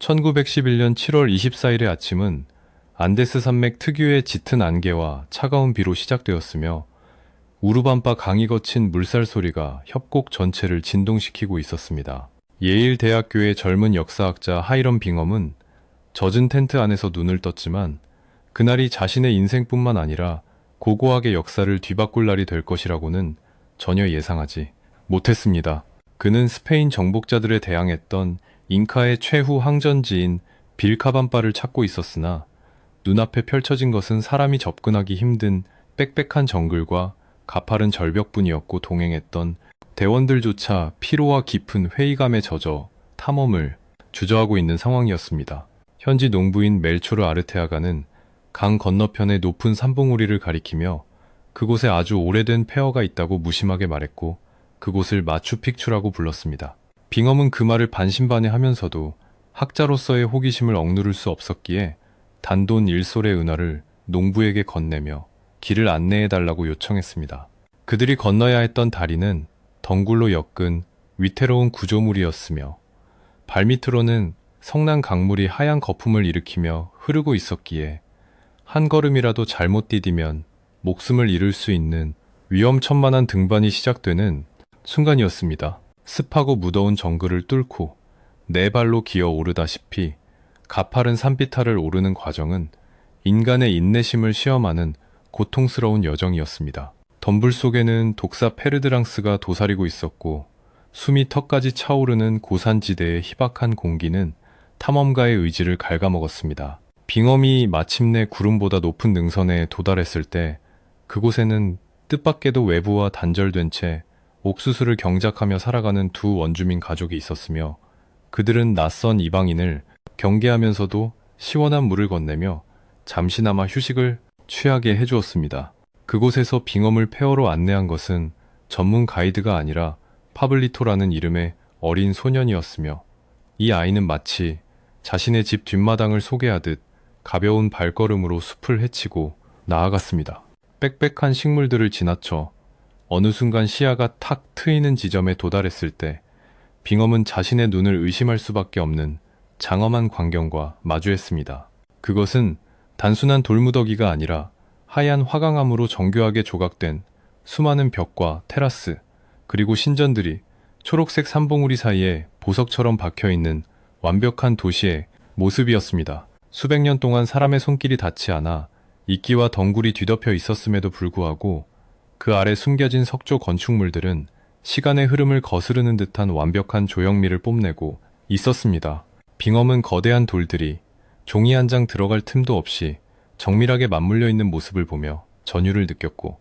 1911년 7월 24일의 아침은 안데스 산맥 특유의 짙은 안개와 차가운 비로 시작되었으며 우르밤바 강이 거친 물살 소리가 협곡 전체를 진동시키고 있었습니다. 예일 대학교의 젊은 역사학자 하이럼 빙엄은 젖은 텐트 안에서 눈을 떴지만 그날이 자신의 인생뿐만 아니라 고고학의 역사를 뒤바꿀 날이 될 것이라고는 전혀 예상하지 못했습니다. 그는 스페인 정복자들에 대항했던 잉카의 최후 항전지인 빌카밤바를 찾고 있었으나 눈앞에 펼쳐진 것은 사람이 접근하기 힘든 빽빽한 정글과 가파른 절벽뿐이었고 동행했던 대원들조차 피로와 깊은 회의감에 젖어 탐험을 주저하고 있는 상황이었습니다. 현지 농부인 멜초르 아르테아가는 강 건너편의 높은 산봉우리를 가리키며 그곳에 아주 오래된 폐허가 있다고 무심하게 말했고 그곳을 마추픽추라고 불렀습니다. 빙엄은 그 말을 반신반의하면서도 학자로서의 호기심을 억누를 수 없었기에 단돈 1솔의 은화를 농부에게 건네며 길을 안내해달라고 요청했습니다. 그들이 건너야 했던 다리는 덩굴로 엮은 위태로운 구조물이었으며 발밑으로는 성난 강물이 하얀 거품을 일으키며 흐르고 있었기에 한 걸음이라도 잘못 디디면 목숨을 잃을 수 있는 위험천만한 등반이 시작되는 순간이었습니다. 습하고 무더운 정글을 뚫고 네 발로 기어 오르다시피 가파른 산비탈을 오르는 과정은 인간의 인내심을 시험하는 고통스러운 여정이었습니다. 덤불 속에는 독사 페르드랑스가 도사리고 있었고 숨이 턱까지 차오르는 고산지대의 희박한 공기는 탐험가의 의지를 갉아먹었습니다. 빙엄이 마침내 구름보다 높은 능선에 도달했을 때 그곳에는 뜻밖에도 외부와 단절된 채 옥수수를 경작하며 살아가는 두 원주민 가족이 있었으며 그들은 낯선 이방인을 경계하면서도 시원한 물을 건네며 잠시나마 휴식을 취하게 해주었습니다. 그곳에서 빙엄을 폐허로 안내한 것은 전문 가이드가 아니라 파블리토라는 이름의 어린 소년이었으며 이 아이는 마치 자신의 집 뒷마당을 소개하듯 가벼운 발걸음으로 숲을 헤치고 나아갔습니다. 빽빽한 식물들을 지나쳐 어느 순간 시야가 탁 트이는 지점에 도달했을 때 빙엄은 자신의 눈을 의심할 수밖에 없는 장엄한 광경과 마주했습니다. 그것은 단순한 돌무더기가 아니라 하얀 화강암으로 정교하게 조각된 수많은 벽과 테라스, 그리고 신전들이 초록색 산봉우리 사이에 보석처럼 박혀있는 완벽한 도시의 모습이었습니다. 수백 년 동안 사람의 손길이 닿지 않아 이끼와 덩굴이 뒤덮여 있었음에도 불구하고 그 아래 숨겨진 석조 건축물들은 시간의 흐름을 거스르는 듯한 완벽한 조형미를 뽐내고 있었습니다. 빙엄은 거대한 돌들이 종이 한 장 들어갈 틈도 없이 정밀하게 맞물려 있는 모습을 보며 전율을 느꼈고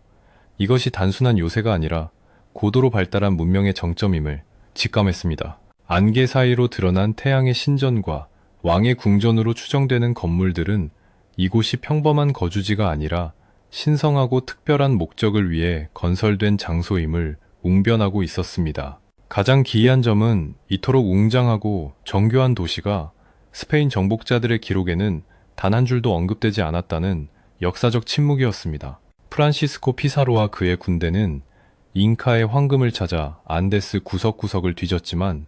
이것이 단순한 요새가 아니라 고도로 발달한 문명의 정점임을 직감했습니다. 안개 사이로 드러난 태양의 신전과 왕의 궁전으로 추정되는 건물들은 이곳이 평범한 거주지가 아니라 신성하고 특별한 목적을 위해 건설된 장소임을 웅변하고 있었습니다. 가장 기이한 점은 이토록 웅장하고 정교한 도시가 스페인 정복자들의 기록에는 단 한 줄도 언급되지 않았다는 역사적 침묵이었습니다. 프란시스코 피사로와 그의 군대는 잉카의 황금을 찾아 안데스 구석구석을 뒤졌지만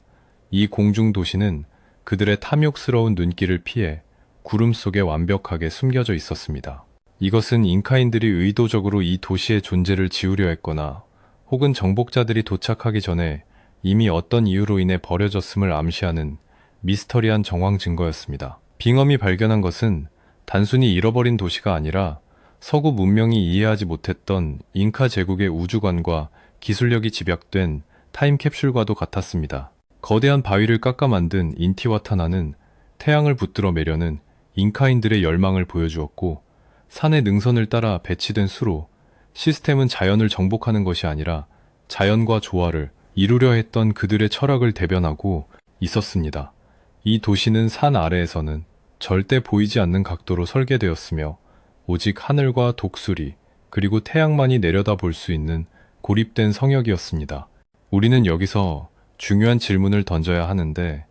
이 공중 도시는 그들의 탐욕스러운 눈길을 피해 구름 속에 완벽하게 숨겨져 있었습니다. 이것은 잉카인들이 의도적으로 이 도시의 존재를 지우려 했거나 혹은 정복자들이 도착하기 전에 이미 어떤 이유로 인해 버려졌음을 암시하는 미스터리한 정황 증거였습니다. 빙엄이 발견한 것은 단순히 잃어버린 도시가 아니라 서구 문명이 이해하지 못했던 잉카 제국의 우주관과 기술력이 집약된 타임캡슐과도 같았습니다. 거대한 바위를 깎아 만든 인티와타나는 태양을 붙들어 매려는 잉카인들의 열망을 보여주었고 산의 능선을 따라 배치된 수로 시스템은 자연을 정복하는 것이 아니라 자연과 조화를 이루려 했던 그들의 철학을 대변하고 있었습니다. 이 도시는 산 아래에서는 절대 보이지 않는 각도로 설계되었으며 오직 하늘과 독수리 그리고 태양만이 내려다 볼 수 있는 고립된 성역이었습니다. 우리는 여기서 중요한 질문을 던져야 하는데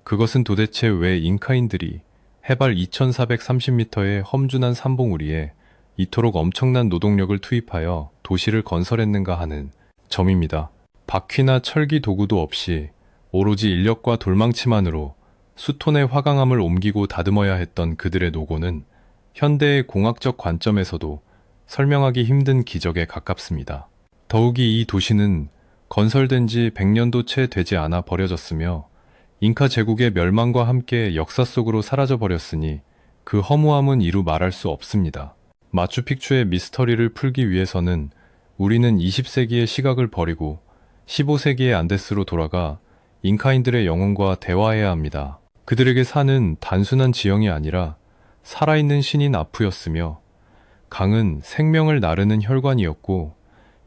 그것은 도대체 왜 잉카인들이 해발 2430m의 험준한 산봉우리에 이토록 엄청난 노동력을 투입하여 도시를 건설했는가 하는 점입니다. 바퀴나 철기 도구도 없이 오로지 인력과 돌망치만으로 수톤의 화강암을 옮기고 다듬어야 했던 그들의 노고는 현대의 공학적 관점에서도 설명하기 힘든 기적에 가깝습니다. 더욱이 이 도시는 건설된 지 100년도 채 되지 않아 버려졌으며 잉카 제국의 멸망과 함께 역사 속으로 사라져 버렸으니 그 허무함은 이루 말할 수 없습니다. 마추픽추의 미스터리를 풀기 위해서는 우리는 20세기의 시각을 버리고 15세기의 안데스로 돌아가 잉카인들의 영혼과 대화해야 합니다. 그들에게 산은 단순한 지형이 아니라 살아있는 신인 아프였으며 강은 생명을 나르는 혈관이었고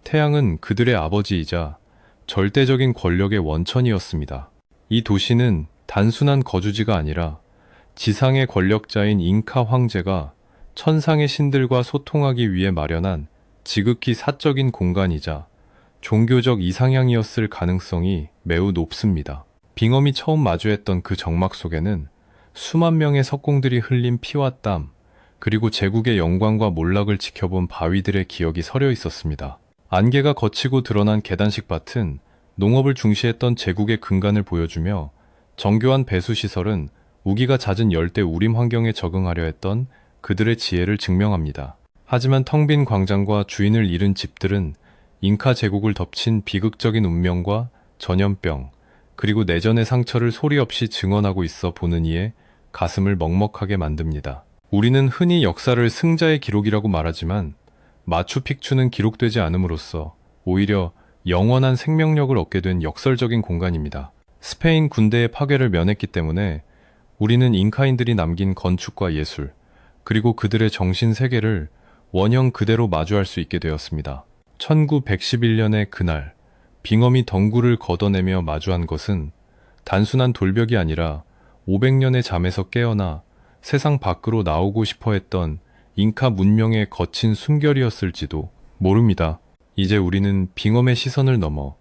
태양은 그들의 아버지이자 절대적인 권력의 원천이었습니다. 이 도시는 단순한 거주지가 아니라 지상의 권력자인 잉카 황제가 천상의 신들과 소통하기 위해 마련한 지극히 사적인 공간이자 종교적 이상향이었을 가능성이 매우 높습니다. 빙엄이 처음 마주했던 그 정막 속에는 수만 명의 석공들이 흘린 피와 땀, 그리고 제국의 영광과 몰락을 지켜본 바위들의 기억이 서려 있었습니다. 안개가 걷히고 드러난 계단식 밭은 농업을 중시했던 제국의 근간을 보여주며 정교한 배수시설은 우기가 잦은 열대 우림 환경에 적응하려 했던 그들의 지혜를 증명합니다. 하지만 텅 빈 광장과 주인을 잃은 집들은 잉카 제국을 덮친 비극적인 운명과 전염병, 그리고 내전의 상처를 소리 없이 증언하고 있어 보는 이의 가슴을 먹먹하게 만듭니다. 우리는 흔히 역사를 승자의 기록이라고 말하지만 마추픽추는 기록되지 않음으로써 오히려 영원한 생명력을 얻게 된 역설적인 공간입니다. 스페인 군대의 파괴를 면했기 때문에 우리는 잉카인들이 남긴 건축과 예술, 그리고 그들의 정신 세계를 원형 그대로 마주할 수 있게 되었습니다. 1911년의 그날, 빙엄이 덩굴을 걷어내며 마주한 것은 단순한 돌벽이 아니라 500년의 잠에서 깨어나 세상 밖으로 나오고 싶어 했던 잉카 문명의 거친 숨결이었을지도 모릅니다. 이제 우리는 빙엄의 시선을 넘어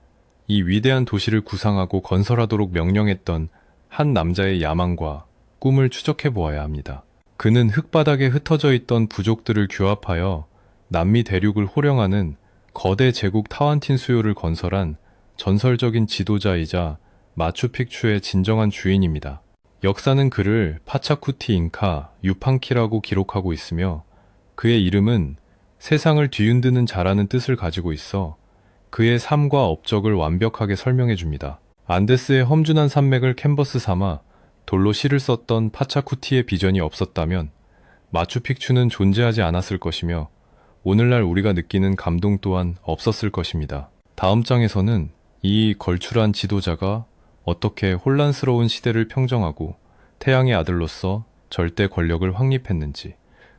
이 위대한 도시를 구상하고 건설하도록 명령했던 한 남자의 야망과 꿈을 추적해 보아야 합니다. 그는 흙바닥에 흩어져 있던 부족들을 규합하여 남미 대륙을 호령하는 거대 제국 타완틴수요를 건설한 전설적인 지도자이자 마추픽추의 진정한 주인입니다. 역사는 그를 파차쿠티 잉카 유팡키라고 기록하고 있으며 그의 이름은 세상을 뒤흔드는 자라는 뜻을 가지고 있어 그의 삶과 업적을 완벽하게 설명해 줍니다. 안데스의 험준한 산맥을 캔버스 삼아 돌로 시를 썼던 파차쿠티의 비전이 없었다면 마추픽추는 존재하지 않았을 것이며 오늘날 우리가 느끼는 감동 또한 없었을 것입니다. 다음 장에서는 이 걸출한 지도자가 어떻게 혼란스러운 시대를 평정하고 태양의 아들로서 절대 권력을 확립했는지,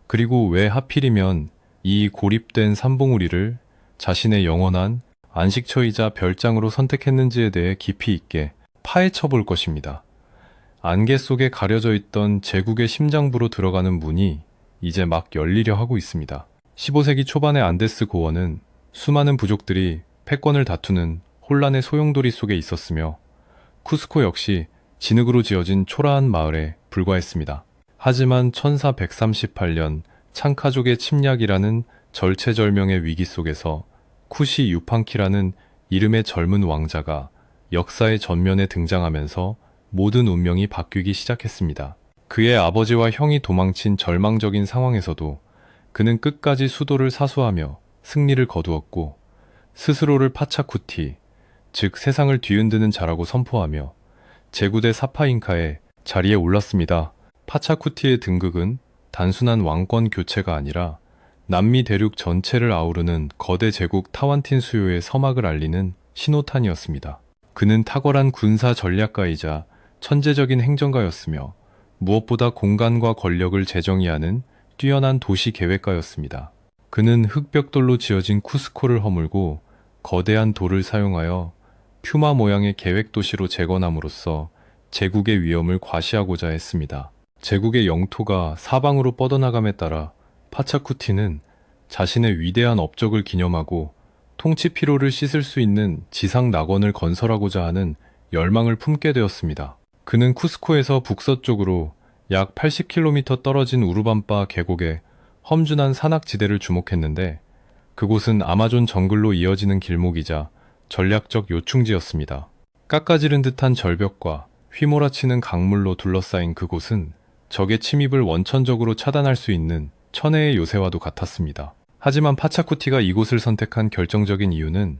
그리고 왜 하필이면 이 고립된 삼봉우리를 자신의 영원한 안식처이자 별장으로 선택했는지에 대해 깊이 있게 파헤쳐 볼 것입니다. 안개 속에 가려져 있던 제국의 심장부로 들어가는 문이 이제 막 열리려 하고 있습니다. 15세기 초반의 안데스 고원은 수많은 부족들이 패권을 다투는 혼란의 소용돌이 속에 있었으며 쿠스코 역시 진흙으로 지어진 초라한 마을에 불과했습니다. 하지만 1438년 창카족의 침략이라는 절체절명의 위기 속에서 쿠시 유팡키라는 이름의 젊은 왕자가 역사의 전면에 등장하면서 모든 운명이 바뀌기 시작했습니다. 그의 아버지와 형이 도망친 절망적인 상황에서도 그는 끝까지 수도를 사수하며 승리를 거두었고 스스로를 파차쿠티, 즉 세상을 뒤흔드는 자라고 선포하며 제구대 사파잉카의 자리에 올랐습니다. 파차쿠티의 등극은 단순한 왕권 교체가 아니라 남미 대륙 전체를 아우르는 거대 제국 타완틴수요의 서막을 알리는 신호탄이었습니다. 그는 탁월한 군사 전략가이자 천재적인 행정가였으며 무엇보다 공간과 권력을 재정의하는 뛰어난 도시 계획가였습니다. 그는 흙벽돌로 지어진 쿠스코를 허물고 거대한 돌을 사용하여 퓨마 모양의 계획도시로 재건함으로써 제국의 위험을 과시하고자 했습니다. 제국의 영토가 사방으로 뻗어나감에 따라 파차쿠티는 자신의 위대한 업적을 기념하고 통치 피로를 씻을 수 있는 지상 낙원을 건설하고자 하는 열망을 품게 되었습니다. 그는 쿠스코에서 북서쪽으로 약 80km 떨어진 우르밤바 계곡의 험준한 산악지대를 주목했는데 그곳은 아마존 정글로 이어지는 길목이자 전략적 요충지였습니다. 깎아지른 듯한 절벽과 휘몰아치는 강물로 둘러싸인 그곳은 적의 침입을 원천적으로 차단할 수 있는 천혜의 요새와도 같았습니다. 하지만 파차쿠티가 이곳을 선택한 결정적인 이유는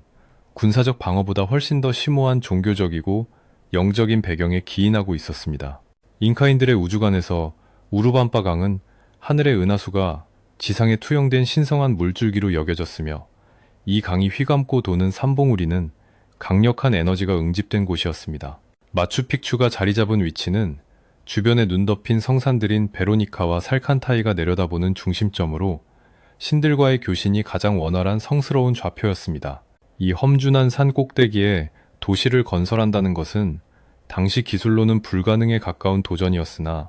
군사적 방어보다 훨씬 더 심오한 종교적이고 영적인 배경에 기인하고 있었습니다. 잉카인들의 우주관에서 우르밤바 강은 하늘의 은하수가 지상에 투영된 신성한 물줄기로 여겨졌으며, 이 강이 휘감고 도는 삼봉우리는 강력한 에너지가 응집된 곳이었습니다. 마추픽추가 자리 잡은 위치는 주변에 눈 덮인 성산들인 베로니카와 살칸타이가 내려다보는 중심점으로 신들과의 교신이 가장 원활한 성스러운 좌표였습니다. 이 험준한 산 꼭대기에 도시를 건설한다는 것은 당시 기술로는 불가능에 가까운 도전이었으나,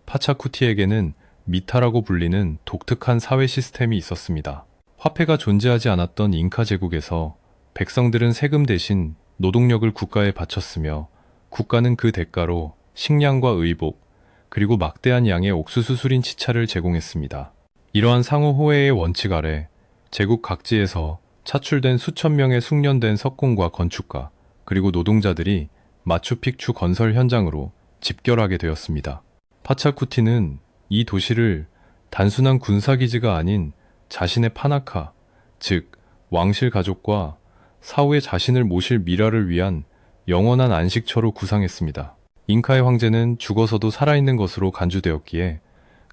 파차쿠티에게는 미타라고 불리는 독특한 사회 시스템이 있었습니다. 화폐가 존재하지 않았던 잉카 제국에서 백성들은 세금 대신 노동력을 국가에 바쳤으며, 국가는 그 대가로 식량과 의복, 그리고 막대한 양의 옥수수 수린 치차를 제공했습니다. 이러한 상호 호혜의 원칙 아래 제국 각지에서 차출된 수천 명의 숙련된 석공과 건축가, 그리고 노동자들이 마추픽추 건설 현장으로 집결하게 되었습니다. 파차쿠티는 이 도시를 단순한 군사기지가 아닌 자신의 파나카, 즉 왕실 가족과 사후에 자신을 모실 미라를 위한 영원한 안식처로 구상했습니다. 잉카의 황제는 죽어서도 살아있는 것으로 간주되었기에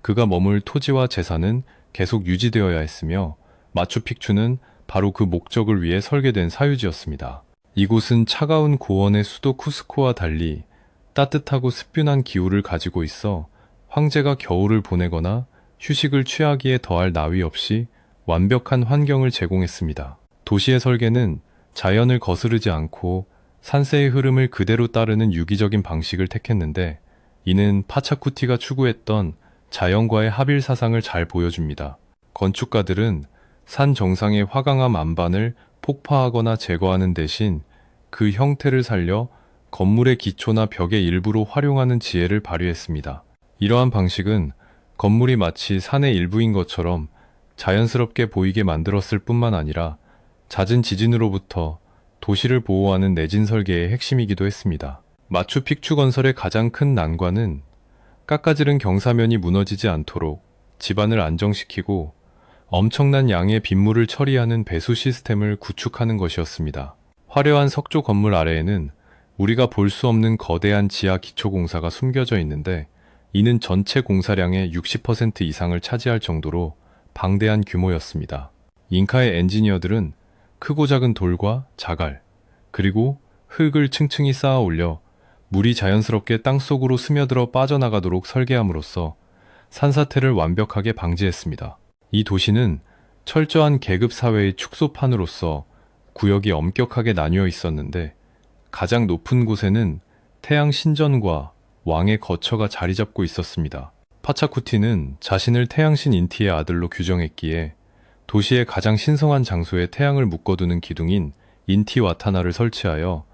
그가 머물 토지와 재산은 계속 유지되어야 했으며, 마추픽추는 바로 그 목적을 위해 설계된 사유지였습니다. 이곳은 차가운 고원의 수도 쿠스코와 달리 따뜻하고 습균한 기후를 가지고 있어 황제가 겨울을 보내거나 휴식을 취하기에 더할 나위 없이 완벽한 환경을 제공했습니다. 도시의 설계는 자연을 거스르지 않고 산세의 흐름을 그대로 따르는 유기적인 방식을 택했는데, 이는 파차쿠티가 추구했던 자연과의 합일 사상을 잘 보여줍니다. 건축가들은 산 정상의 화강암 안반을 폭파하거나 제거하는 대신 그 형태를 살려 건물의 기초나 벽의 일부로 활용하는 지혜를 발휘했습니다. 이러한 방식은 건물이 마치 산의 일부인 것처럼 자연스럽게 보이게 만들었을 뿐만 아니라 잦은 지진으로부터 도시를 보호하는 내진 설계의 핵심이기도 했습니다. 마추픽추 건설의 가장 큰 난관은 깎아지른 경사면이 무너지지 않도록 지반을 안정시키고 엄청난 양의 빗물을 처리하는 배수 시스템을 구축하는 것이었습니다. 화려한 석조 건물 아래에는 우리가 볼 수 없는 거대한 지하 기초공사가 숨겨져 있는데, 이는 전체 공사량의 60% 이상을 차지할 정도로 방대한 규모였습니다. 잉카의 엔지니어들은 크고 작은 돌과 자갈, 그리고 흙을 층층이 쌓아 올려 물이 자연스럽게 땅속으로 스며들어 빠져나가도록 설계함으로써 산사태를 완벽하게 방지했습니다. 이 도시는 철저한 계급 사회의 축소판으로서 구역이 엄격하게 나뉘어 있었는데, 가장 높은 곳에는 태양 신전과 왕의 거처가 자리 잡고 있었습니다. 파차쿠티는 자신을 태양신 인티의 아들로 규정했기에 도시의 가장 신성한 장소에 태양을 묶어두는 기둥인 인티와타나를 설치하여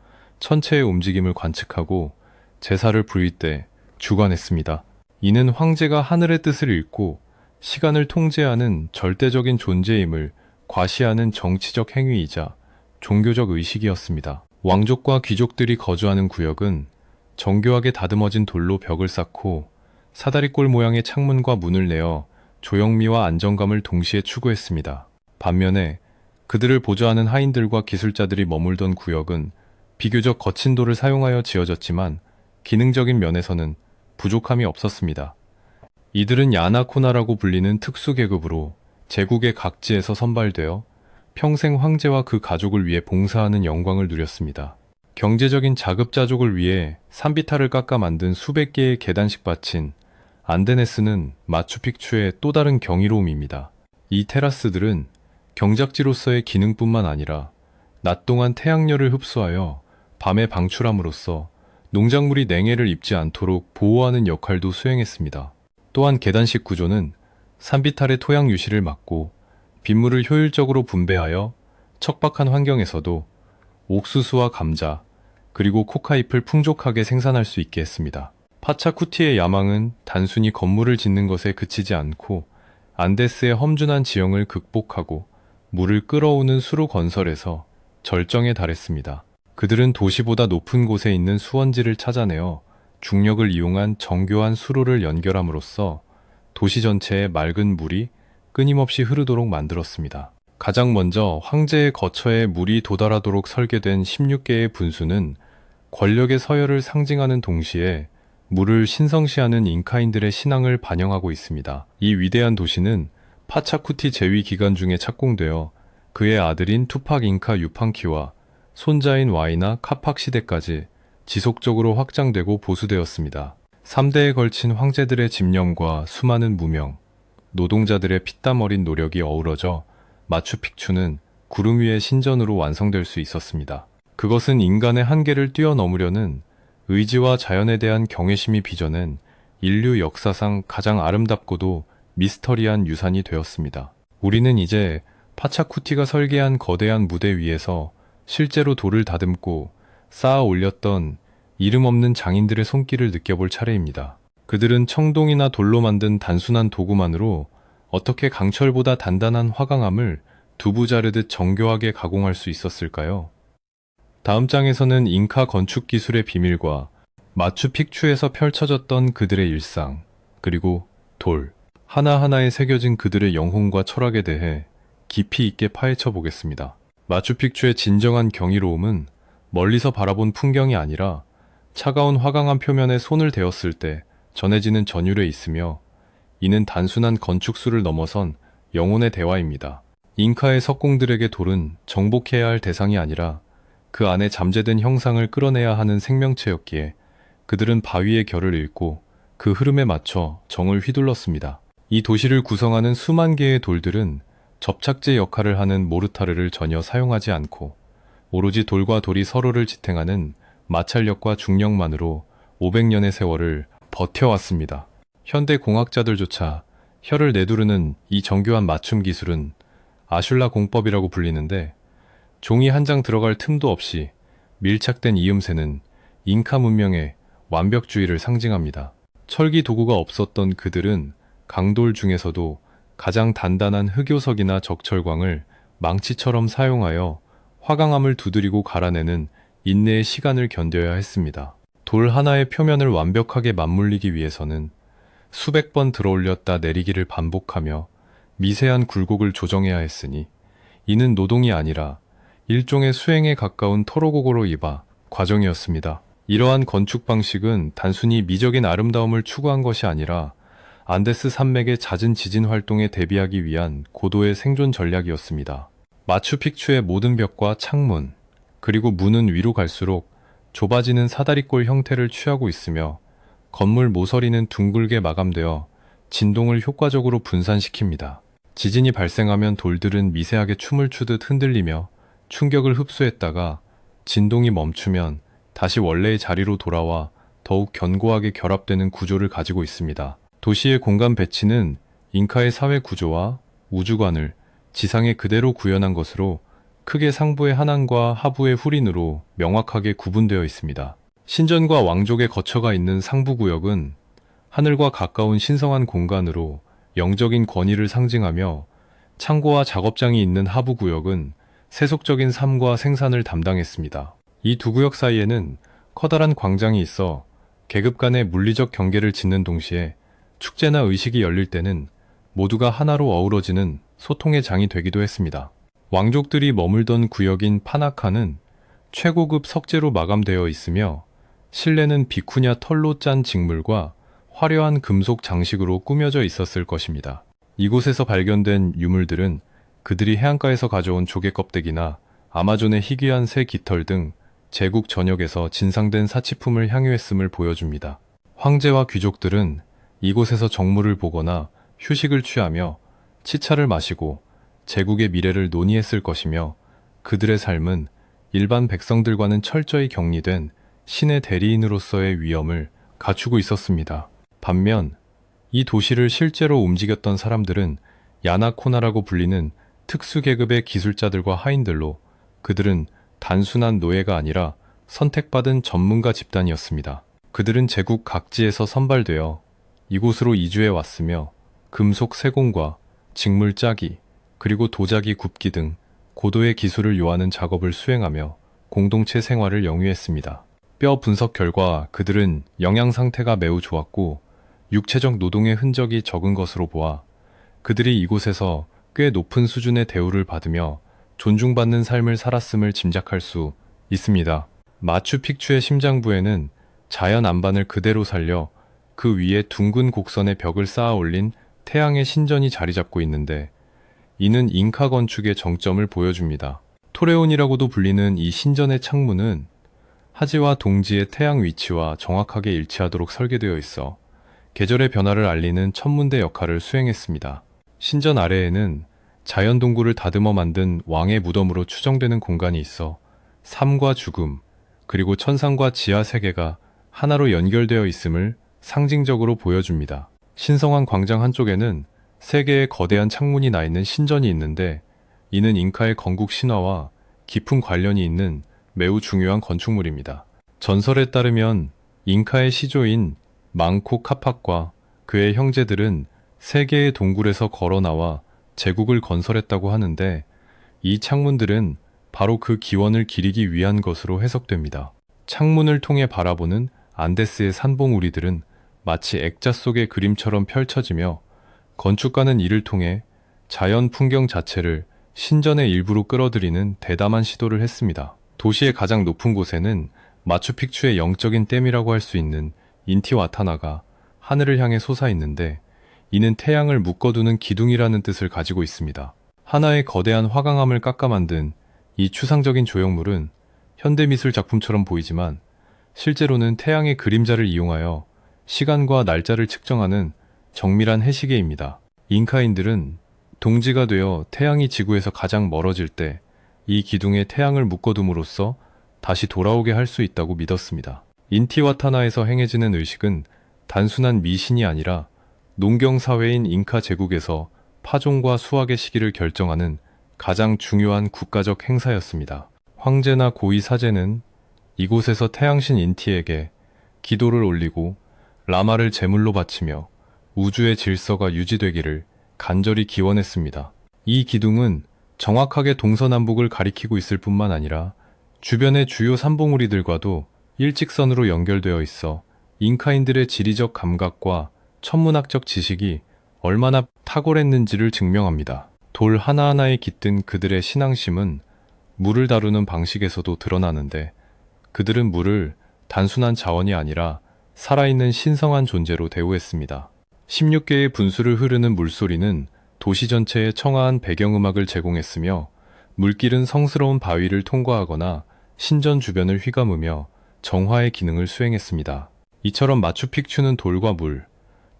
천체의 움직임을 관측하고 제사를 부릴 때 주관했습니다. 이는 황제가 하늘의 뜻을 읽고 시간을 통제하는 절대적인 존재임을 과시하는 정치적 행위이자 종교적 의식이었습니다. 왕족과 귀족들이 거주하는 구역은 정교하게 다듬어진 돌로 벽을 쌓고 사다리꼴 모양의 창문과 문을 내어 조형미와 안정감을 동시에 추구했습니다. 반면에 그들을 보좌하는 하인들과 기술자들이 머물던 구역은 비교적 거친 돌을 사용하여 지어졌지만 기능적인 면에서는 부족함이 없었습니다. 이들은 야나코나라고 불리는 특수 계급으로 제국의 각지에서 선발되어 평생 황제와 그 가족을 위해 봉사하는 영광을 누렸습니다. 경제적인 자급자족을 위해 산비탈을 깎아 만든 수백 개의 계단식 밭인 안데네스는 마추픽추의 또 다른 경이로움입니다. 이 테라스들은 경작지로서의 기능뿐만 아니라 낮 동안 태양열을 흡수하여 밤에 방출함으로써 농작물이 냉해를 입지 않도록 보호하는 역할도 수행했습니다. 또한 계단식 구조는 산비탈의 토양 유실을 막고 빗물을 효율적으로 분배하여 척박한 환경에서도 옥수수와 감자, 그리고 코카잎을 풍족하게 생산할 수 있게 했습니다. 파차쿠티의 야망은 단순히 건물을 짓는 것에 그치지 않고 안데스의 험준한 지형을 극복하고 물을 끌어오는 수로 건설에서 절정에 달했습니다. 그들은 도시보다 높은 곳에 있는 수원지를 찾아내어 중력을 이용한 정교한 수로를 연결함으로써 도시 전체에 맑은 물이 끊임없이 흐르도록 만들었습니다. 가장 먼저 황제의 거처에 물이 도달하도록 설계된 16개의 분수는 권력의 서열을 상징하는 동시에 물을 신성시하는 잉카인들의 신앙을 반영하고 있습니다. 이 위대한 도시는 파차쿠티 제위 기간 중에 착공되어 그의 아들인 투팍 잉카 유판키와 손자인 와이나 카팍 시대까지 지속적으로 확장되고 보수되었습니다. 3대에 걸친 황제들의 집념과 수많은 무명, 노동자들의 피땀 어린 노력이 어우러져 마추픽추는 구름 위의 신전으로 완성될 수 있었습니다. 그것은 인간의 한계를 뛰어넘으려는 의지와 자연에 대한 경외심이 빚어낸 인류 역사상 가장 아름답고도 미스터리한 유산이 되었습니다. 우리는 이제 파차쿠티가 설계한 거대한 무대 위에서 실제로 돌을 다듬고 쌓아 올렸던 이름 없는 장인들의 손길을 느껴볼 차례입니다. 그들은 청동이나 돌로 만든 단순한 도구만으로 어떻게 강철보다 단단한 화강암을 두부 자르듯 정교하게 가공할 수 있었을까요? 다음 장에서는 잉카 건축 기술의 비밀과 마추픽추에서 펼쳐졌던 그들의 일상, 그리고 돌, 하나하나에 새겨진 그들의 영혼과 철학에 대해 깊이 있게 파헤쳐 보겠습니다. 마추픽추의 진정한 경이로움은 멀리서 바라본 풍경이 아니라 차가운 화강암 표면에 손을 대었을 때 전해지는 전율에 있으며, 이는 단순한 건축수를 넘어선 영혼의 대화입니다. 잉카의 석공들에게 돌은 정복해야 할 대상이 아니라 그 안에 잠재된 형상을 끌어내야 하는 생명체였기에 그들은 바위의 결을 읽고 그 흐름에 맞춰 정을 휘둘렀습니다. 이 도시를 구성하는 수만 개의 돌들은 접착제 역할을 하는 모르타르를 전혀 사용하지 않고 오로지 돌과 돌이 서로를 지탱하는 마찰력과 중력만으로 500년의 세월을 버텨왔습니다. 현대 공학자들조차 혀를 내두르는 이 정교한 맞춤 기술은 아슐라 공법이라고 불리는데, 종이 한 장 들어갈 틈도 없이 밀착된 이음새는 잉카 문명의 완벽주의를 상징합니다. 철기 도구가 없었던 그들은 강돌 중에서도 가장 단단한 흑요석이나 적철광을 망치처럼 사용하여 화강암을 두드리고 갈아내는 인내의 시간을 견뎌야 했습니다. 돌 하나의 표면을 완벽하게 맞물리기 위해서는 수백 번 들어올렸다 내리기를 반복하며 미세한 굴곡을 조정해야 했으니, 이는 노동이 아니라 일종의 수행에 가까운 토로고고로 이바 과정이었습니다. 이러한 건축 방식은 단순히 미적인 아름다움을 추구한 것이 아니라 안데스 산맥의 잦은 지진 활동에 대비하기 위한 고도의 생존 전략이었습니다. 마추픽추의 모든 벽과 창문, 그리고 문은 위로 갈수록 좁아지는 사다리꼴 형태를 취하고 있으며 건물 모서리는 둥글게 마감되어 진동을 효과적으로 분산시킵니다. 지진이 발생하면 돌들은 미세하게 춤을 추듯 흔들리며 충격을 흡수했다가 진동이 멈추면 다시 원래의 자리로 돌아와 더욱 견고하게 결합되는 구조를 가지고 있습니다. 도시의 공간 배치는 잉카의 사회 구조와 우주관을 지상에 그대로 구현한 것으로 크게 상부의 하난과 하부의 후린으로 명확하게 구분되어 있습니다. 신전과 왕족의 거처가 있는 상부 구역은 하늘과 가까운 신성한 공간으로 영적인 권위를 상징하며, 창고와 작업장이 있는 하부 구역은 세속적인 삶과 생산을 담당했습니다. 이 두 구역 사이에는 커다란 광장이 있어 계급 간의 물리적 경계를 짓는 동시에 축제나 의식이 열릴 때는 모두가 하나로 어우러지는 소통의 장이 되기도 했습니다. 왕족들이 머물던 구역인 파나카는 최고급 석재로 마감되어 있으며, 실내는 비쿠냐 털로 짠 직물과 화려한 금속 장식으로 꾸며져 있었을 것입니다. 이곳에서 발견된 유물들은 그들이 해안가에서 가져온 조개 껍데기나 아마존의 희귀한 새 깃털 등 제국 전역에서 진상된 사치품을 향유했음을 보여줍니다. 황제와 귀족들은 이곳에서 정물을 보거나 휴식을 취하며 치차를 마시고 제국의 미래를 논의했을 것이며, 그들의 삶은 일반 백성들과는 철저히 격리된 신의 대리인으로서의 위엄을 갖추고 있었습니다. 반면 이 도시를 실제로 움직였던 사람들은 야나코나라고 불리는 특수 계급의 기술자들과 하인들로, 그들은 단순한 노예가 아니라 선택받은 전문가 집단이었습니다. 그들은 제국 각지에서 선발되어 이곳으로 이주해 왔으며 금속 세공과 직물 짜기, 그리고 도자기 굽기 등 고도의 기술을 요하는 작업을 수행하며 공동체 생활을 영위했습니다. 뼈 분석 결과 그들은 영양 상태가 매우 좋았고 육체적 노동의 흔적이 적은 것으로 보아 그들이 이곳에서 꽤 높은 수준의 대우를 받으며 존중받는 삶을 살았음을 짐작할 수 있습니다. 마추픽추의 심장부에는 자연 안반을 그대로 살려 그 위에 둥근 곡선의 벽을 쌓아 올린 태양의 신전이 자리 잡고 있는데 이는 잉카 건축의 정점을 보여줍니다. 토레온이라고도 불리는 이 신전의 창문은 하지와 동지의 태양 위치와 정확하게 일치하도록 설계되어 있어 계절의 변화를 알리는 천문대 역할을 수행했습니다. 신전 아래에는 자연 동굴을 다듬어 만든 왕의 무덤으로 추정되는 공간이 있어 삶과 죽음, 그리고 천상과 지하 세계가 하나로 연결되어 있음을 상징적으로 보여줍니다. 신성한 광장 한쪽에는 세 개의 거대한 창문이 나 있는 신전이 있는데 이는 잉카의 건국 신화와 깊은 관련이 있는 매우 중요한 건축물입니다. 전설에 따르면 잉카의 시조인 망코 카팍과 그의 형제들은 세 개의 동굴에서 걸어 나와 제국을 건설했다고 하는데 이 창문들은 바로 그 기원을 기리기 위한 것으로 해석됩니다. 창문을 통해 바라보는 안데스의 산봉우리들은 마치 액자 속의 그림처럼 펼쳐지며 건축가는 이를 통해 자연 풍경 자체를 신전의 일부로 끌어들이는 대담한 시도를 했습니다. 도시의 가장 높은 곳에는 마추픽추의 영적인 댐이라고 할 수 있는 인티와타나가 하늘을 향해 솟아 있는데 이는 태양을 묶어두는 기둥이라는 뜻을 가지고 있습니다. 하나의 거대한 화강암을 깎아 만든 이 추상적인 조형물은 현대미술 작품처럼 보이지만 실제로는 태양의 그림자를 이용하여 시간과 날짜를 측정하는 정밀한 해시계입니다. 잉카인들은 동지가 되어 태양이 지구에서 가장 멀어질 때 이 기둥에 태양을 묶어둠으로써 다시 돌아오게 할 수 있다고 믿었습니다. 인티와타나에서 행해지는 의식은 단순한 미신이 아니라 농경사회인 잉카 제국에서 파종과 수확의 시기를 결정하는 가장 중요한 국가적 행사였습니다. 황제나 고위 사제는 이곳에서 태양신 인티에게 기도를 올리고 라마를 제물로 바치며 우주의 질서가 유지되기를 간절히 기원했습니다. 이 기둥은 정확하게 동서남북을 가리키고 있을 뿐만 아니라 주변의 주요 산봉우리들과도 일직선으로 연결되어 있어 잉카인들의 지리적 감각과 천문학적 지식이 얼마나 탁월했는지를 증명합니다. 돌 하나하나에 깃든 그들의 신앙심은 물을 다루는 방식에서도 드러나는데 그들은 물을 단순한 자원이 아니라 살아있는 신성한 존재로 대우했습니다. 16개의 분수를 흐르는 물소리는 도시 전체에 청아한 배경음악을 제공했으며 물길은 성스러운 바위를 통과하거나 신전 주변을 휘감으며 정화의 기능을 수행했습니다. 이처럼 마추픽추는 돌과 물,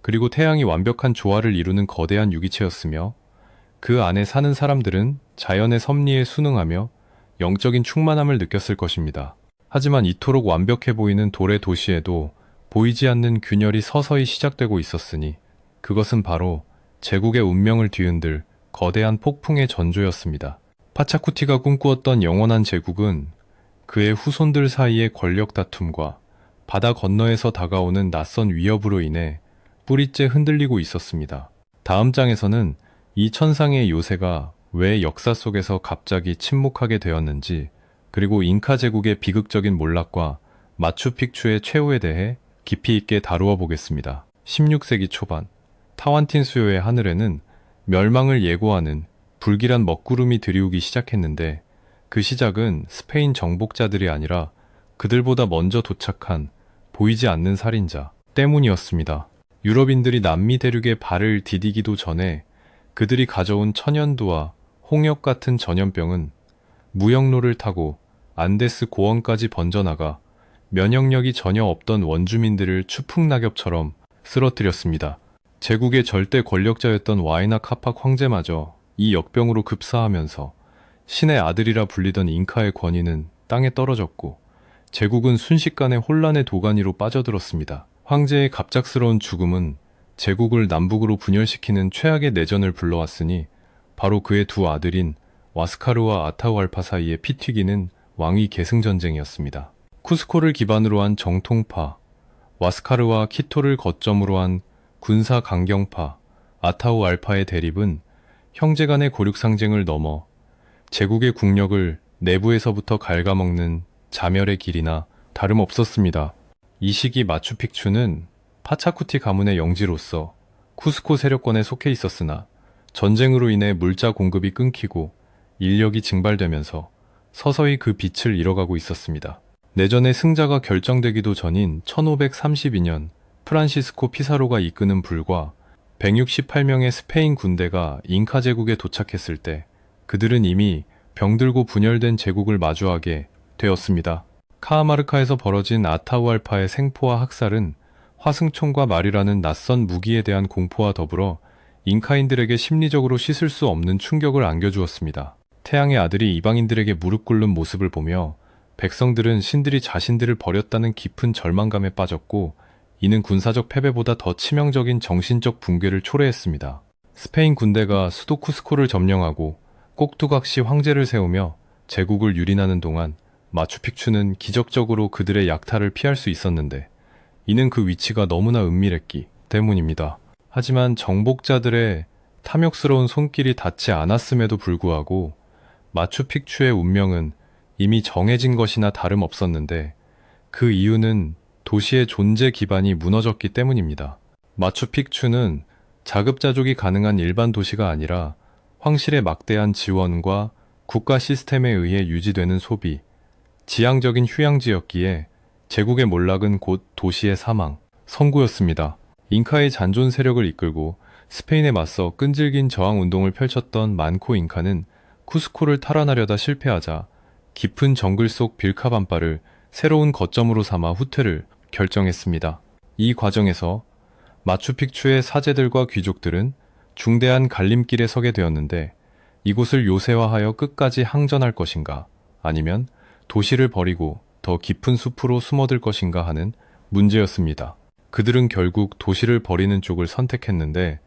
그리고 태양이 완벽한 조화를 이루는 거대한 유기체였으며 그 안에 사는 사람들은 자연의 섭리에 순응하며 영적인 충만함을 느꼈을 것입니다. 하지만 이토록 완벽해 보이는 돌의 도시에도 보이지 않는 균열이 서서히 시작되고 있었으니 그것은 바로 제국의 운명을 뒤흔들 거대한 폭풍의 전조였습니다. 파차쿠티가 꿈꾸었던 영원한 제국은 그의 후손들 사이의 권력 다툼과 바다 건너에서 다가오는 낯선 위협으로 인해 뿌리째 흔들리고 있었습니다. 다음 장에서는 이 천상의 요새가 왜 역사 속에서 갑자기 침묵하게 되었는지, 그리고 잉카 제국의 비극적인 몰락과 마추픽추의 최후에 대해 깊이 있게 다루어 보겠습니다. 16세기 초반 타완틴수요의 하늘에는 멸망을 예고하는 불길한 먹구름이 들이우기 시작했는데 그 시작은 스페인 정복자들이 아니라 그들보다 먼저 도착한 보이지 않는 살인자 때문이었습니다. 유럽인들이 남미 대륙에 발을 디디기도 전에 그들이 가져온 천연두와 홍역 같은 전염병은 무역로를 타고 안데스 고원까지 번져나가 면역력이 전혀 없던 원주민들을 추풍낙엽처럼 쓰러뜨렸습니다. 제국의 절대 권력자였던 와이나 카팍 황제마저 이 역병으로 급사하면서 신의 아들이라 불리던 잉카의 권위는 땅에 떨어졌고 제국은 순식간에 혼란의 도가니로 빠져들었습니다. 황제의 갑작스러운 죽음은 제국을 남북으로 분열시키는 최악의 내전을 불러왔으니 바로 그의 두 아들인 와스카르와 아타우알파 사이에 피 튀기는 왕위 계승 전쟁이었습니다. 쿠스코를 기반으로 한 정통파, 와스카르와 키토를 거점으로 한 군사 강경파, 아타우알파의 대립은 형제 간의 고륙 상쟁을 넘어 제국의 국력을 내부에서부터 갉아먹는 자멸의 길이나 다름없었습니다. 이 시기 마추픽추는 파차쿠티 가문의 영지로서 쿠스코 세력권에 속해 있었으나 전쟁으로 인해 물자 공급이 끊기고 인력이 증발되면서 서서히 그 빛을 잃어가고 있었습니다. 내전의 승자가 결정되기도 전인 1532년 프란시스코 피사로가 이끄는 불과 168명의 스페인 군대가 잉카 제국에 도착했을 때 그들은 이미 병들고 분열된 제국을 마주하게 되었습니다. 카하마르카에서 벌어진 아타우알파의 생포와 학살은 화승총과 말이라는 낯선 무기에 대한 공포와 더불어 잉카인들에게 심리적으로 씻을 수 없는 충격을 안겨주었습니다. 태양의 아들이 이방인들에게 무릎 꿇는 모습을 보며 백성들은 신들이 자신들을 버렸다는 깊은 절망감에 빠졌고 이는 군사적 패배보다 더 치명적인 정신적 붕괴를 초래했습니다. 스페인 군대가 수도 쿠스코를 점령하고 꼭두각시 황제를 세우며 제국을 유린하는 동안 마추픽추는 기적적으로 그들의 약탈을 피할 수 있었는데 이는 그 위치가 너무나 은밀했기 때문입니다. 하지만 정복자들의 탐욕스러운 손길이 닿지 않았음에도 불구하고 마추픽추의 운명은 이미 정해진 것이나 다름없었는데 그 이유는 도시의 존재 기반이 무너졌기 때문입니다. 마추픽추는 자급자족이 가능한 일반 도시가 아니라 황실의 막대한 지원과 국가 시스템에 의해 유지되는 소비, 지향적인 휴양지였기에 제국의 몰락은 곧 도시의 사망, 선고였습니다. 잉카의 잔존 세력을 이끌고 스페인에 맞서 끈질긴 저항 운동을 펼쳤던 만코 잉카는 쿠스코를 탈환하려다 실패하자 깊은 정글 속 빌카반바를 새로운 거점으로 삼아 후퇴를 결정했습니다. 이 과정에서 마추픽추의 사제들과 귀족들은 중대한 갈림길에 서게 되었는데 이곳을 요새화하여 끝까지 항전할 것인가 아니면 도시를 버리고 더 깊은 숲으로 숨어들 것인가 하는 문제였습니다. 그들은 결국 도시를 버리는 쪽을 선택했는데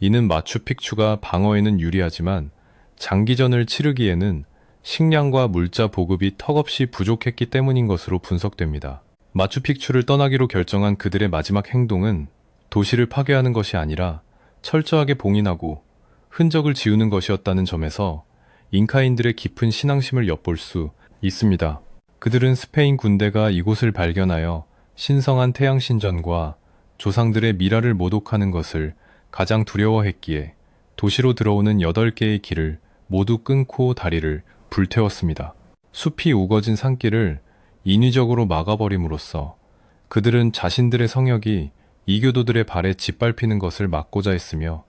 이는 마추픽추가 방어에는 유리하지만 장기전을 치르기에는 식량과 물자 보급이 턱없이 부족했기 때문인 것으로 분석됩니다. 마추픽추를 떠나기로 결정한 그들의 마지막 행동은 도시를 파괴하는 것이 아니라 철저하게 봉인하고 흔적을 지우는 것이었다는 점에서 잉카인들의 깊은 신앙심을 엿볼 수 있습니다. 그들은 스페인 군대가 이곳을 발견하여 신성한 태양신전과 조상들의 미라를 모독하는 것을 가장 두려워했기에 도시로 들어오는 8개의 길을 모두 끊고 다리를 불태웠습니다. 숲이 우거진 산길을 인위적으로 막아버림으로써 그들은 자신들의 성역이 이교도들의 발에 짓밟히는 것을 막고자 했으며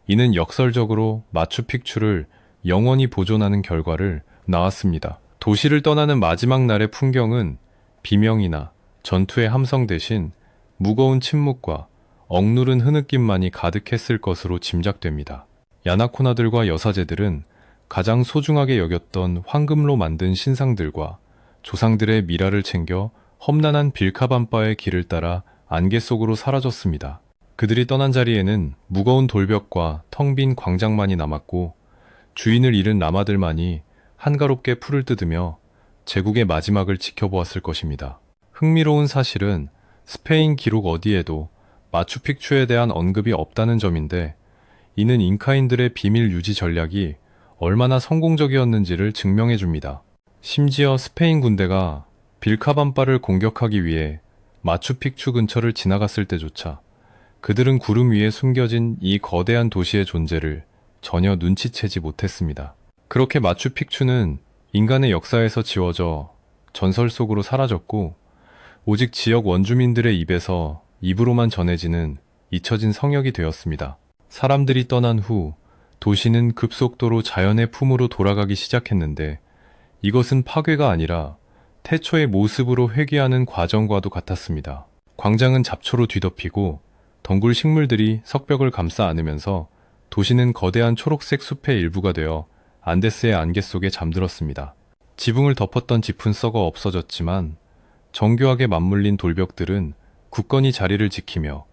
이는 역설적으로 마추픽추를 영원히 보존하는 결과를 낳았습니다. 도시를 떠나는 마지막 날의 풍경은 비명이나 전투의 함성 대신 무거운 침묵과 억누른 흐느낌만이 가득했을 것으로 짐작됩니다. 야나코나들과 여사제들은 가장 소중하게 여겼던 황금로 만든 신상들과 조상들의 미라를 챙겨 험난한 빌카반바의 길을 따라 안개 속으로 사라졌습니다. 그들이 떠난 자리에는 무거운 돌벽과 텅 빈 광장만이 남았고 주인을 잃은 라마들만이 한가롭게 풀을 뜯으며 제국의 마지막을 지켜보았을 것입니다. 흥미로운 사실은 스페인 기록 어디에도 마추픽추에 대한 언급이 없다는 점인데 이는 잉카인들의 비밀 유지 전략이 얼마나 성공적이었는지를 증명해 줍니다. 심지어 스페인 군대가 빌카반바를 공격하기 위해 마추픽추 근처를 지나갔을 때조차 그들은 구름 위에 숨겨진 이 거대한 도시의 존재를 전혀 눈치채지 못했습니다. 그렇게 마추픽추는 인간의 역사에서 지워져 전설 속으로 사라졌고 오직 지역 원주민들의 입에서 입으로만 전해지는 잊혀진 성역이 되었습니다. 사람들이 떠난 후 도시는 급속도로 자연의 품으로 돌아가기 시작했는데 이것은 파괴가 아니라 태초의 모습으로 회귀하는 과정과도 같았습니다. 광장은 잡초로 뒤덮이고 덩굴 식물들이 석벽을 감싸 안으면서 도시는 거대한 초록색 숲의 일부가 되어 안데스의 안개 속에 잠들었습니다. 지붕을 덮었던 짚은 썩어 없어졌지만 정교하게 맞물린 돌벽들은 굳건히 자리를 지키며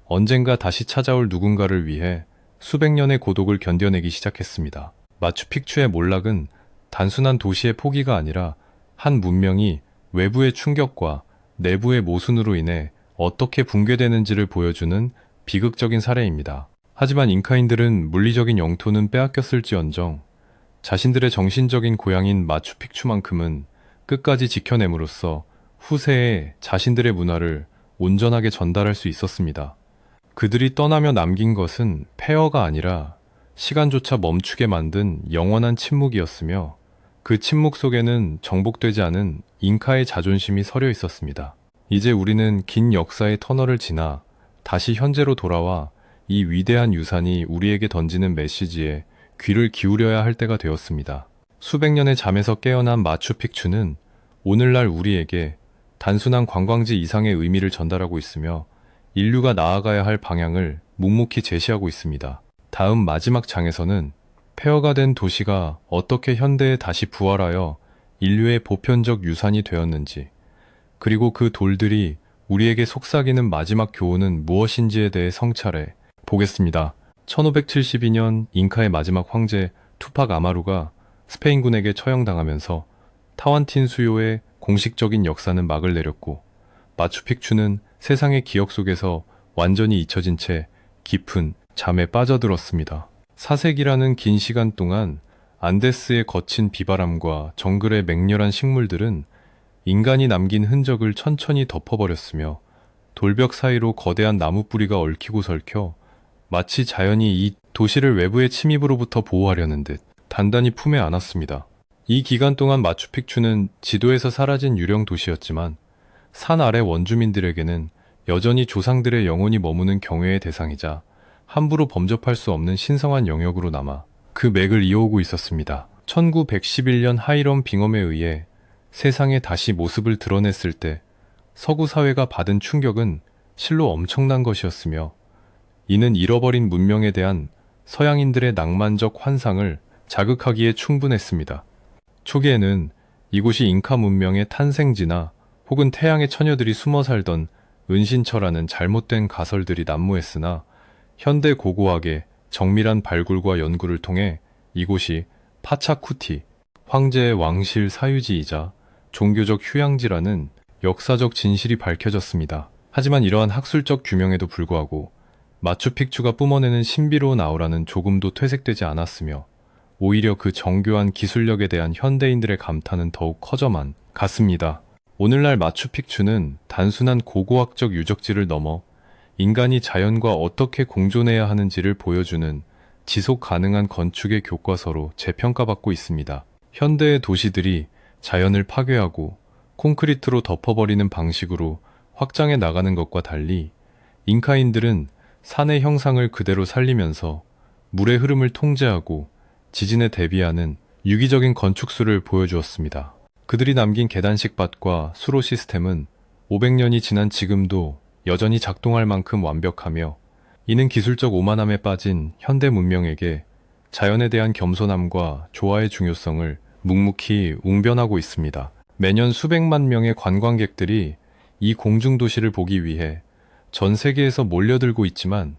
언젠가 다시 찾아올 누군가를 위해 수백 년의 고독을 견뎌내기 시작했습니다. 마추픽추의 몰락은 단순한 도시의 포기가 아니라 한 문명이 외부의 충격과 내부의 모순으로 인해 어떻게 붕괴되는지를 보여주는 비극적인 사례입니다. 하지만 잉카인들은 물리적인 영토는 빼앗겼을지언정 자신들의 정신적인 고향인 마추픽추만큼은 끝까지 지켜냄으로써 후세에 자신들의 문화를 온전하게 전달할 수 있었습니다. 그들이 떠나며 남긴 것은 폐허가 아니라 시간조차 멈추게 만든 영원한 침묵이었으며 그 침묵 속에는 정복되지 않은 잉카의 자존심이 서려 있었습니다. 이제 우리는 긴 역사의 터널을 지나 다시 현재로 돌아와 이 위대한 유산이 우리에게 던지는 메시지에 귀를 기울여야 할 때가 되었습니다. 수백 년의 잠에서 깨어난 마추픽추는 오늘날 우리에게 단순한 관광지 이상의 의미를 전달하고 있으며 인류가 나아가야 할 방향을 묵묵히 제시하고 있습니다. 다음 마지막 장에서는 폐허가 된 도시가 어떻게 현대에 다시 부활하여 인류의 보편적 유산이 되었는지, 그리고 그 돌들이 우리에게 속삭이는 마지막 교훈은 무엇인지에 대해 성찰해 보겠습니다. 1572년 잉카의 마지막 황제 투팍 아마루가 스페인군에게 처형당하면서 타완틴수요의 공식적인 역사는 막을 내렸고, 마추픽추는 세상의 기억 속에서 완전히 잊혀진 채 깊은 잠에 빠져들었습니다. 사색이라는 긴 시간 동안 안데스의 거친 비바람과 정글의 맹렬한 식물들은 인간이 남긴 흔적을 천천히 덮어버렸으며 돌벽 사이로 거대한 나무 뿌리가 얽히고 설켜 마치 자연이 이 도시를 외부의 침입으로부터 보호하려는 듯 단단히 품에 안았습니다. 이 기간 동안 마추픽추는 지도에서 사라진 유령 도시였지만 산 아래 원주민들에게는 여전히 조상들의 영혼이 머무는 경외의 대상이자 함부로 범접할 수 없는 신성한 영역으로 남아 그 맥을 이어오고 있었습니다. 1911년 하이럼 빙엄에 의해 세상에 다시 모습을 드러냈을 때 서구 사회가 받은 충격은 실로 엄청난 것이었으며, 이는 잃어버린 문명에 대한 서양인들의 낭만적 환상을 자극하기에 충분했습니다. 초기에는 이곳이 잉카 문명의 탄생지나 혹은 태양의 처녀들이 숨어 살던 은신처라는 잘못된 가설들이 난무했으나, 현대 고고학의 정밀한 발굴과 연구를 통해 이곳이 파차쿠티, 황제의 왕실 사유지이자 종교적 휴양지라는 역사적 진실이 밝혀졌습니다. 하지만 이러한 학술적 규명에도 불구하고 마추픽추가 뿜어내는 신비로운 아우라는 조금도 퇴색되지 않았으며, 오히려 그 정교한 기술력에 대한 현대인들의 감탄은 더욱 커져만 갔습니다. 오늘날 마추픽추는 단순한 고고학적 유적지를 넘어 인간이 자연과 어떻게 공존해야 하는지를 보여주는 지속 가능한 건축의 교과서로 재평가받고 있습니다. 현대의 도시들이 자연을 파괴하고 콘크리트로 덮어버리는 방식으로 확장해 나가는 것과 달리 잉카인들은 산의 형상을 그대로 살리면서 물의 흐름을 통제하고 지진에 대비하는 유기적인 건축수를 보여주었습니다. 그들이 남긴 계단식 밭과 수로 시스템은 500년이 지난 지금도 여전히 작동할 만큼 완벽하며, 이는 기술적 오만함에 빠진 현대 문명에게 자연에 대한 겸손함과 조화의 중요성을 묵묵히 웅변하고 있습니다. 매년 수백만 명의 관광객들이 이 공중도시를 보기 위해 전 세계에서 몰려들고 있지만,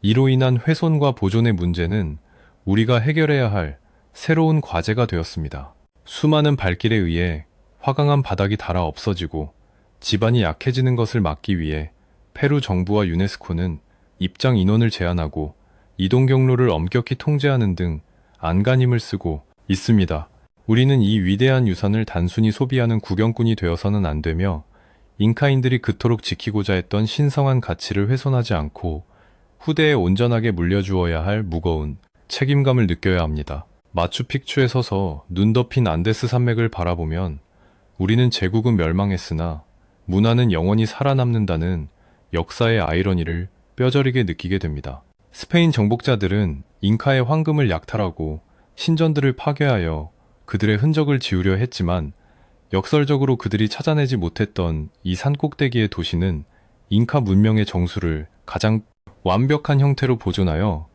이로 인한 훼손과 보존의 문제는 우리가 해결해야 할 새로운 과제가 되었습니다. 수많은 발길에 의해 화강한 바닥이 닳아 없어지고 지반이 약해지는 것을 막기 위해 페루 정부와 유네스코는 입장 인원을 제한하고 이동 경로를 엄격히 통제하는 등 안간힘을 쓰고 있습니다. 우리는 이 위대한 유산을 단순히 소비하는 구경꾼이 되어서는 안 되며, 잉카인들이 그토록 지키고자 했던 신성한 가치를 훼손하지 않고 후대에 온전하게 물려주어야 할 무거운 책임감을 느껴야 합니다. 마추픽추에 서서 눈 덮인 안데스 산맥을 바라보면 우리는 제국은 멸망했으나 문화는 영원히 살아남는다는 역사의 아이러니를 뼈저리게 느끼게 됩니다. 스페인 정복자들은 잉카의 황금을 약탈하고 신전들을 파괴하여 그들의 흔적을 지우려 했지만, 역설적으로 그들이 찾아내지 못했던 이 산꼭대기의 도시는 잉카 문명의 정수를 가장 완벽한 형태로 보존하여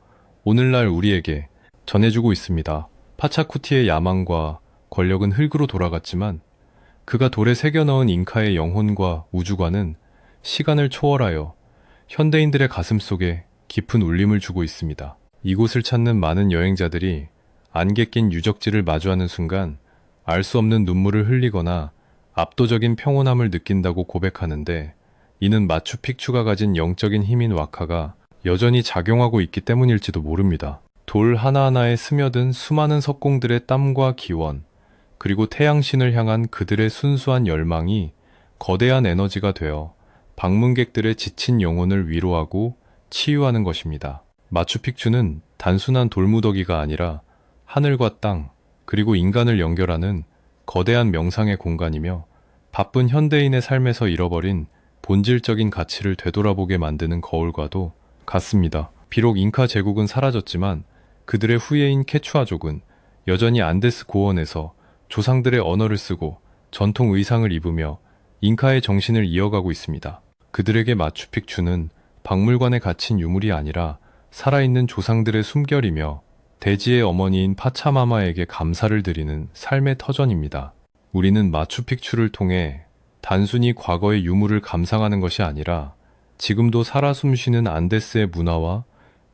오늘날 우리에게 전해주고 있습니다. 파차쿠티의 야망과 권력은 흙으로 돌아갔지만, 그가 돌에 새겨 넣은 잉카의 영혼과 우주관은 시간을 초월하여 현대인들의 가슴 속에 깊은 울림을 주고 있습니다. 이곳을 찾는 많은 여행자들이 안개 낀 유적지를 마주하는 순간 알 수 없는 눈물을 흘리거나 압도적인 평온함을 느낀다고 고백하는데, 이는 마추픽추가 가진 영적인 힘인 와카가 여전히 작용하고 있기 때문일지도 모릅니다. 돌 하나하나에 스며든 수많은 석공들의 땀과 기원, 그리고 태양신을 향한 그들의 순수한 열망이 거대한 에너지가 되어 방문객들의 지친 영혼을 위로하고 치유하는 것입니다. 마추픽추는 단순한 돌무더기가 아니라 하늘과 땅, 그리고 인간을 연결하는 거대한 명상의 공간이며 바쁜 현대인의 삶에서 잃어버린 본질적인 가치를 되돌아보게 만드는 거울과도 같습니다. 비록 잉카 제국은 사라졌지만 그들의 후예인 케추아족은 여전히 안데스 고원에서 조상들의 언어를 쓰고 전통 의상을 입으며 잉카의 정신을 이어가고 있습니다. 그들에게 마추픽추는 박물관에 갇힌 유물이 아니라 살아있는 조상들의 숨결이며 대지의 어머니인 파차마마에게 감사를 드리는 삶의 터전입니다. 우리는 마추픽추를 통해 단순히 과거의 유물을 감상하는 것이 아니라 지금도 살아 숨쉬는 안데스의 문화와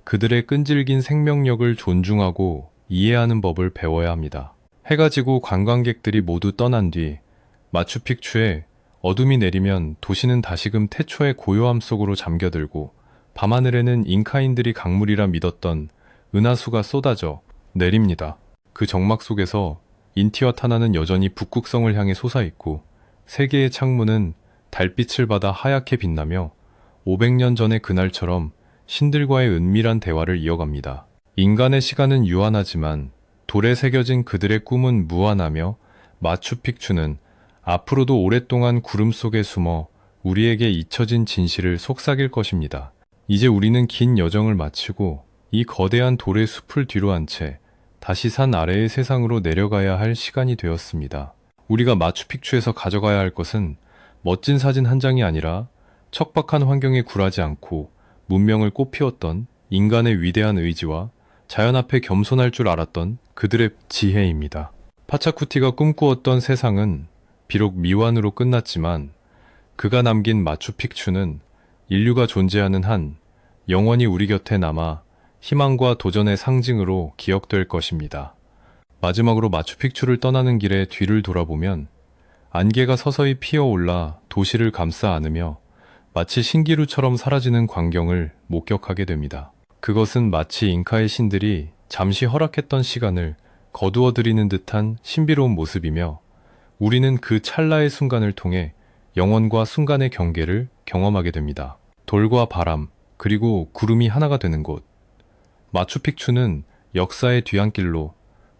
그들의 끈질긴 생명력을 존중하고 이해하는 법을 배워야 합니다. 해가 지고 관광객들이 모두 떠난 뒤 마추픽추에 어둠이 내리면 도시는 다시금 태초의 고요함 속으로 잠겨들고 밤하늘에는 잉카인들이 강물이라 믿었던 은하수가 쏟아져 내립니다. 그 정막 속에서 인티와타나는 여전히 북극성을 향해 솟아있고 세계의 창문은 달빛을 받아 하얗게 빛나며 500년 전의 그날처럼 신들과의 은밀한 대화를 이어갑니다. 인간의 시간은 유한하지만 돌에 새겨진 그들의 꿈은 무한하며 마추픽추는 앞으로도 오랫동안 구름 속에 숨어 우리에게 잊혀진 진실을 속삭일 것입니다. 이제 우리는 긴 여정을 마치고 이 거대한 돌의 숲을 뒤로 한 채 다시 산 아래의 세상으로 내려가야 할 시간이 되었습니다. 우리가 마추픽추에서 가져가야 할 것은 멋진 사진 한 장이 아니라 척박한 환경에 굴하지 않고 문명을 꽃피웠던 인간의 위대한 의지와 자연 앞에 겸손할 줄 알았던 그들의 지혜입니다. 파차쿠티가 꿈꾸었던 세상은 비록 미완으로 끝났지만 그가 남긴 마추픽추는 인류가 존재하는 한 영원히 우리 곁에 남아 희망과 도전의 상징으로 기억될 것입니다. 마지막으로 마추픽추를 떠나는 길에 뒤를 돌아보면 안개가 서서히 피어올라 도시를 감싸 안으며 마치 신기루처럼 사라지는 광경을 목격하게 됩니다. 그것은 마치 잉카의 신들이 잠시 허락했던 시간을 거두어들이는 듯한 신비로운 모습이며 우리는 그 찰나의 순간을 통해 영원과 순간의 경계를 경험하게 됩니다. 돌과 바람, 그리고 구름이 하나가 되는 곳. 마추픽추는 역사의 뒤안길로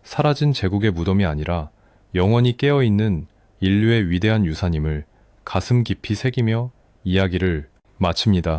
사라진 제국의 무덤이 아니라 영원히 깨어있는 인류의 위대한 유산임을 가슴 깊이 새기며 이야기를 마칩니다.